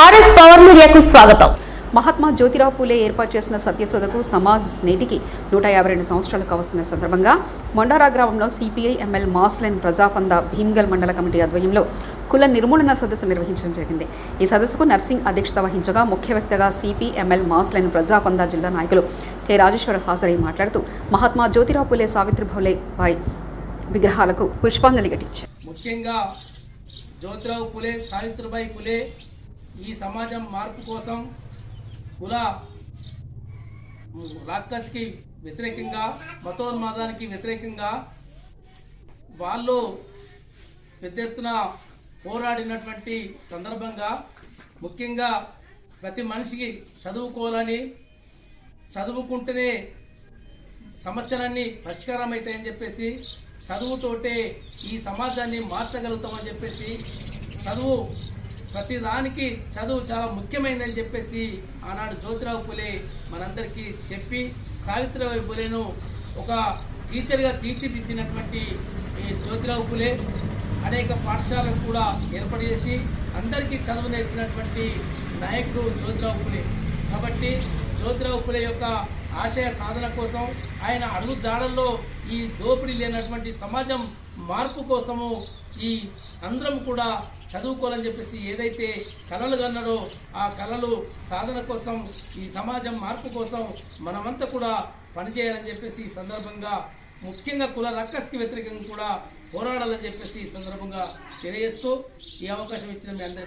RS power మీడియాకు స్వాగతం. మహాత్మా జ్యోతిరావు పూలే ఏర్పాటు చేసిన సత్యశోధకు సమాజ్ నేటికి 152 సంవత్సరాలు కావస్తున్న సందర్భంగా మొండారా గ్రామంలో సిపిఐ ఎంఎల్ మాస్లైన్ ప్రజాఫంద భీమ్గల్ మండల కమిటీ ఆధ్వర్యంలో కుల నిర్మూలన సదస్సు నిర్వహించడం జరిగింది. ఈ సదస్సుకు నర్సింగ్ అధ్యక్షత వహించగా ముఖ్య వ్యక్తిగా సిపిఎంఎల్ మాస్లైన్ ప్రజాఫంద జిల్లా నాయకులు కె రాజేశ్వర్ హాజరై మాట్లాడుతూ మహాత్మా జ్యోతిరావు పూలే సావిత్రిబాయి బాయి విగ్రహాలకు పుష్పాంజలి ఘటించారు. ముఖ్యంగా జ్యోతిరావు పూలే సావిత్రిబాయి పూలే ఈ సమాజం మార్పు కోసం కుల రాక్షస్కి వ్యతిరేకంగా మతోన్మాదానికి వ్యతిరేకంగా వాళ్ళు పెద్ద ఎత్తున పోరాడినటువంటి సందర్భంగా ముఖ్యంగా ప్రతి మనిషికి చదువుకోవాలని, చదువుకుంటేనే సమస్యలన్నీ పరిష్కారం అవుతాయని చెప్పేసి, చదువుతోటే ఈ సమాజాన్ని మార్చగలుగుతామని చెప్పేసి, చదువు ప్రతిదానికి చదువు చాలా ముఖ్యమైనదని చెప్పేసి ఆనాడు జ్యోతిరావు పూలే మనందరికీ చెప్పి సావిత్రిబాయి పూలేను ఒక టీచర్గా తీర్చిదిద్దినటువంటి ఈ జ్యోతిరావు పూలే అనేక పాఠశాలను కూడా ఏర్పాటు చేసి అందరికీ చదువు నేర్పినటువంటి నాయకుడు జ్యోతిరావు పూలే. కాబట్టి జ్యోతిరావు పూలే యొక్క ఆశయ సాధన కోసం, ఆయన అడుగు జాడల్లో ఈ దోపిడీ లేనటువంటి సమాజం మార్పు కోసము ఈ అందరం కూడా చదువుకోవాలని చెప్పేసి ఏదైతే కలలు కన్నాడో ఆ కలలు సాధన కోసం, ఈ సమాజం మార్పు కోసం మనమంతా కూడా పనిచేయాలని చెప్పేసి ఈ సందర్భంగా ముఖ్యంగా కుల రక్కస్కి వ్యతిరేకంగా కూడా పోరాడాలని చెప్పేసి ఈ సందర్భంగా తెలియజేస్తూ ఈ అవకాశం ఇచ్చిన మీ అందరికీ